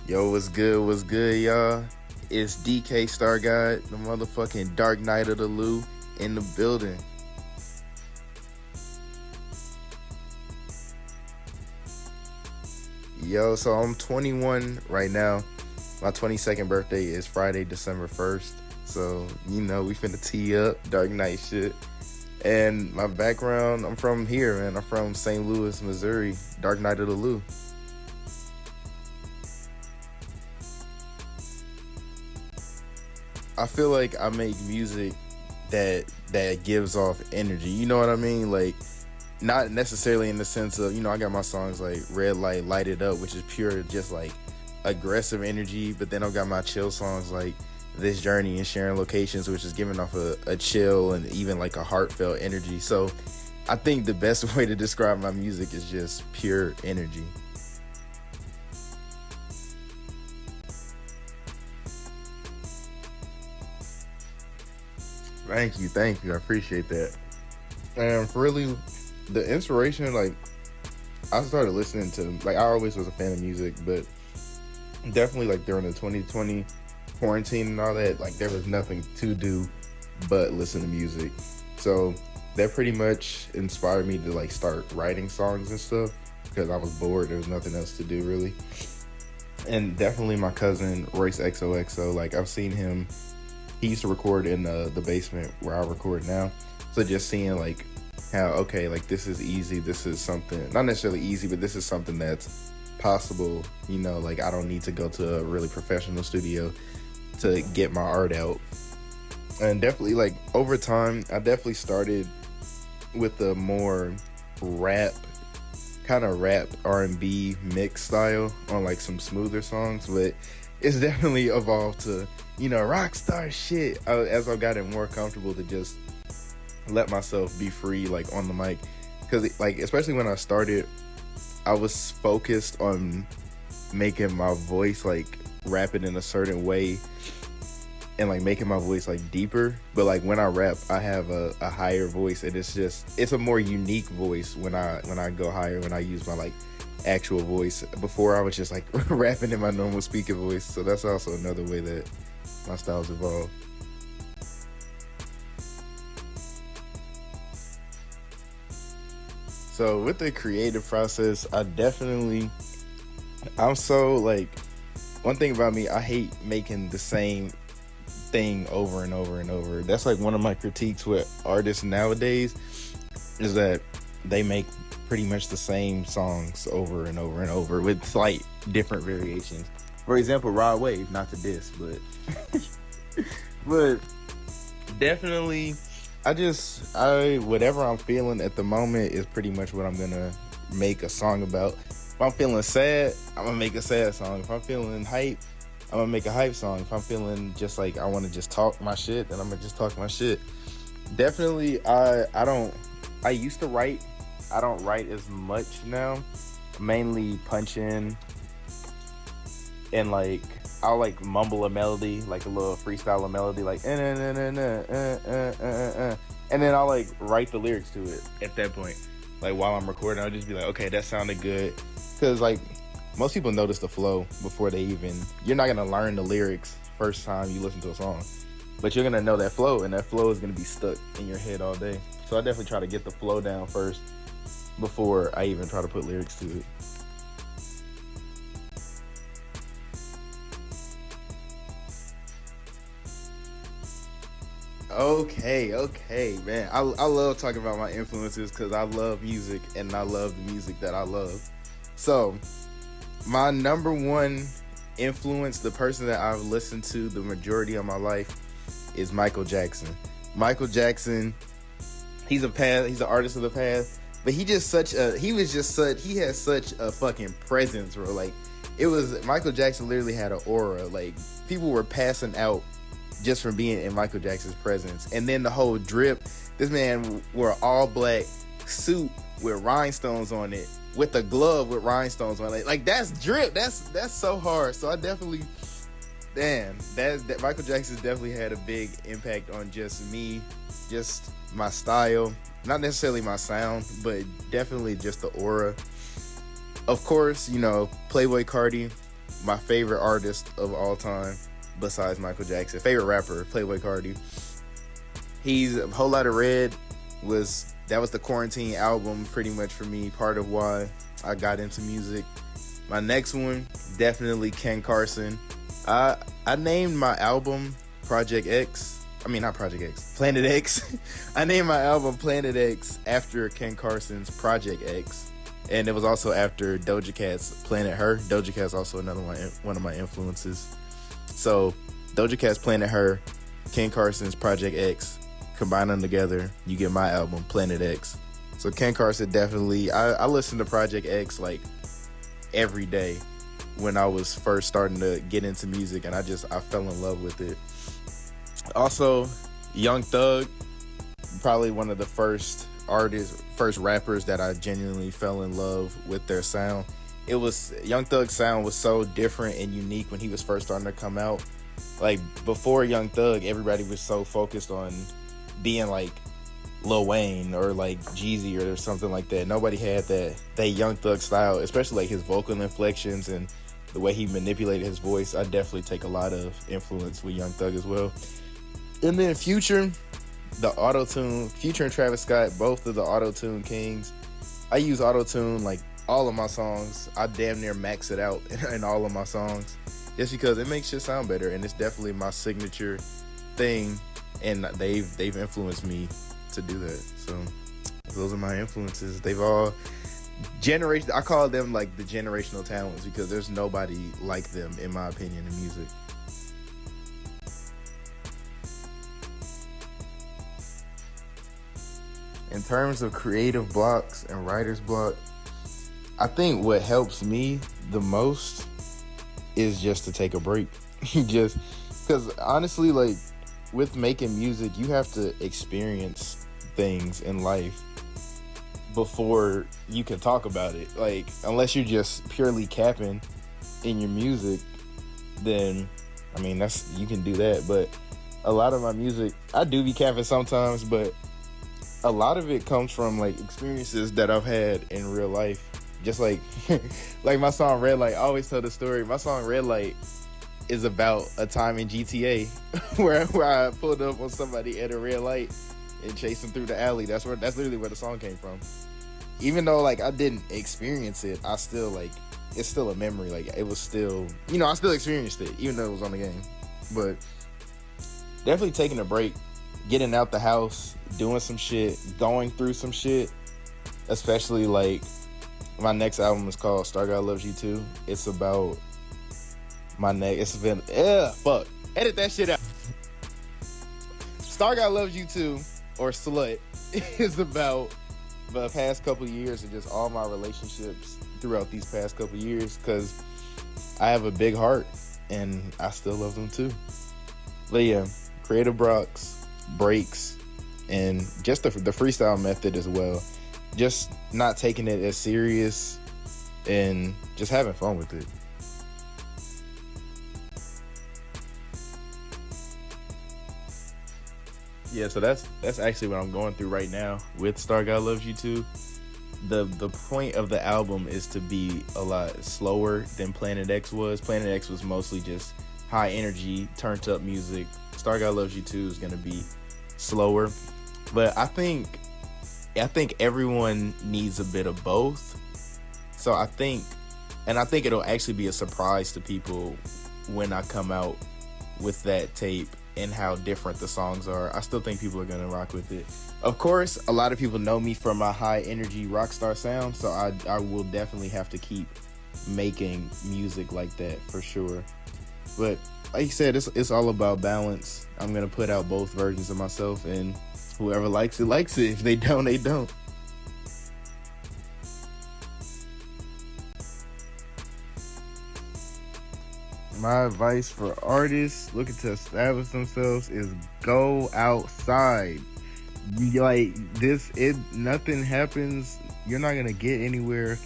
Yo, what's good? What's good, y'all? It's DK Stargod, the motherfucking Dark Knight of the Lou, in the building. Yo, so I'm 21 right now. My 22nd birthday is Friday, December 1st. So, we finna tee up Dark Knight shit. And my background, I'm from here, man. I'm from St. Louis, Missouri, Dark Knight of the Lou. I feel like I make music that gives off energy. You know what I mean? Like, not necessarily in the sense of, I got my songs like Red Light, Light It Up, which is pure just like aggressive energy. But then I've got my chill songs like This Journey and Sharing Locations, which is giving off a chill and even like a heartfelt energy. So I think the best way to describe my music is just pure energy. Thank you. I appreciate that. And for really, the inspiration, like, I started listening to, like, I always was a fan of music, but definitely, like, during the 2020 quarantine and all that, like, there was nothing to do but listen to music. So that pretty much inspired me to, like, start writing songs and stuff because I was bored. There was nothing else to do, really. And definitely my cousin, Royce XOXO, like, I've seen him. He used to record in the basement where I record now. So just seeing like how, okay, like this is easy. This is something, not necessarily easy, but this is something that's possible. Like I don't need to go to a really professional studio to get my art out. And definitely like over time, I definitely started with the more rap, kind of rap R&B mix style on like some smoother songs, but it's definitely evolved to, rock star shit as I've gotten more comfortable to just let myself be free, like on the mic. Because, like, especially when I started, I was focused on making my voice, like, rapping in a certain way and, like, making my voice, like, deeper. But, like, when I rap, I have a higher voice, and it's a more unique voice when I go higher, when I use my, like, actual voice. Before I was just like rapping in my normal speaker voice, so that's also another way that my styles evolved. So with the creative process, I'm so like, one thing about me, I hate making the same thing over and over and over. That's like one of my critiques with artists nowadays, is that they make pretty much the same songs over and over and over with slight different variations. For example, Rod Wave, not to diss, but definitely I whatever I'm feeling at the moment is pretty much what I'm gonna make a song about. If I'm feeling sad, I'm gonna make a sad song. If I'm feeling hype, I'm gonna make a hype song. If I'm feeling just like I wanna just talk my shit, then I'm gonna just talk my shit. Definitely I used to write. I don't write as much now. Mainly punch in and like I'll like mumble a melody, like a little freestyle a melody, like and then I'll like write the lyrics to it at that point. Like while I'm recording, I'll just be like, okay, that sounded good. Cause like most people notice the flow before you're not gonna learn the lyrics first time you listen to a song. But you're gonna know that flow, and that flow is gonna be stuck in your head all day. So I definitely try to get the flow down first before I even try to put lyrics to it. Okay, man. I love talking about my influences because I love music and I love the music that I love. So, my number one influence, the person that I've listened to the majority of my life, is Michael Jackson. Michael Jackson, he's an artist of the past, but he had such a fucking presence, bro. Like, Michael Jackson literally had an aura. Like, people were passing out just from being in Michael Jackson's presence. And then the whole drip, this man wore an all black suit with rhinestones on it, with a glove with rhinestones on it. Like, that's drip. That's so hard. So I definitely, damn, that Michael Jackson definitely had a big impact on just me, just my style, not necessarily my sound, but definitely just the aura. Of course, Playboy Cardi, my favorite artist of all time, besides Michael Jackson. Favorite rapper, Playboi Carti. He's a Whole Lotta Red was the quarantine album pretty much for me. Part of why I got into music. My next one, definitely Ken Carson. I named my album Project X. I mean, not Project X, Planet X. I named my album Planet X after Ken Carson's Project X. And it was also after Doja Cat's Planet Her. Doja Cat's also one of my influences. So Doja Cat's Planet Her, Ken Carson's Project X, combine them together, you get my album Planet X. So Ken Carson definitely, I listened to Project X like every day when I was first starting to get into music, and I fell in love with it. Also, Young Thug, probably one of the first rappers that I genuinely fell in love with their sound. Young Thug's sound was so different and unique when he was first starting to come out. Like, before Young Thug, everybody was so focused on being like Lil Wayne or like Jeezy or something like that. Nobody had that Young Thug style, especially like his vocal inflections and the way he manipulated his voice. I definitely take a lot of influence with Young Thug as well. And then Future, Future and Travis Scott, both of the auto-tune kings. I use auto-tune like all of my songs. I damn near max it out in all of my songs just because it makes shit sound better, and it's definitely my signature thing, and they've influenced me to do that. So those are my influences. They've all I call them like the generational talents because there's nobody like them in my opinion in music. In terms of creative blocks and writer's block, I think what helps me the most is just to take a break. Just because honestly, like with making music, you have to experience things in life before you can talk about it. Like, unless you're just purely capping in your music, then I mean you can do that. But a lot of my music, I do be capping sometimes, but a lot of it comes from like experiences that I've had in real life. Just like like my song Red Light, I always tell the story. My song Red Light is about a time in GTA where I pulled up on somebody at a red light and chased them through the alley. That's literally where the song came from. Even though like I didn't experience it, I still like it's still a memory. Like it was still, I still experienced it even though it was on the game. But definitely taking a break, getting out the house, doing some shit, going through some shit. Especially like my next album is called Stargod Loves You Too. It's about it's been fuck. Edit that shit out. Stargod Loves You Too, or Slut, is about the past couple years and just all my relationships throughout these past couple years, because I have a big heart and I still love them too. But yeah, creative blocks, breaks, and just the freestyle method as well. Just not taking it as serious and just having fun with it. Yeah, so that's actually what I'm going through right now with Stargod Loves You Too. The point of the album is to be a lot slower than Planet X was. Planet X was mostly just high energy, turned up music. Stargod Loves You Too is gonna be slower. But I think everyone needs a bit of both. So I think it'll actually be a surprise to people when I come out with that tape and how different the songs are. I still think people are gonna rock with it. Of course, a lot of people know me for my high energy rock star sound, so I will definitely have to keep making music like that for sure. But like you said, it's all about balance. I'm gonna put out both versions of myself, and whoever likes it, likes it. If they don't, they don't. My advice for artists looking to establish themselves is go outside. Nothing happens. You're not gonna get anywhere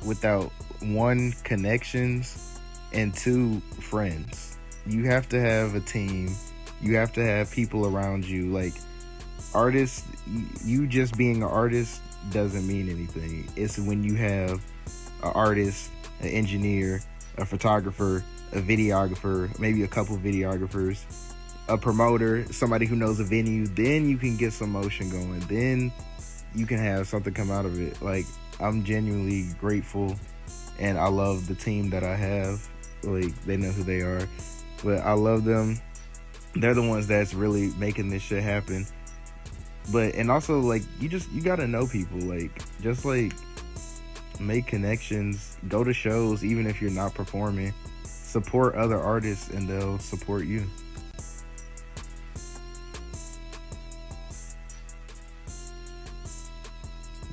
without one, connections, and two, friends. You have to have a team. You have to have people around you. Like, artists, you just being an artist doesn't mean anything. It's when you have an artist, an engineer, a photographer, a videographer, maybe a couple videographers, a promoter, somebody who knows a venue, then you can get some motion going. Then you can have something come out of it. Like, I'm genuinely grateful, and I love the team that I have. Like, they know who they are, but I love them. They're the ones that's really making this shit happen. But, and also, like, you gotta know people. Like, just like make connections, go to shows even if you're not performing, support other artists and they'll support you.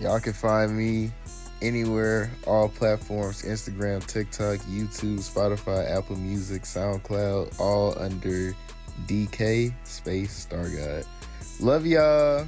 Y'all can find me anywhere, all platforms: Instagram, TikTok, YouTube, Spotify, Apple Music, SoundCloud, all under DK space Stargod. Love y'all.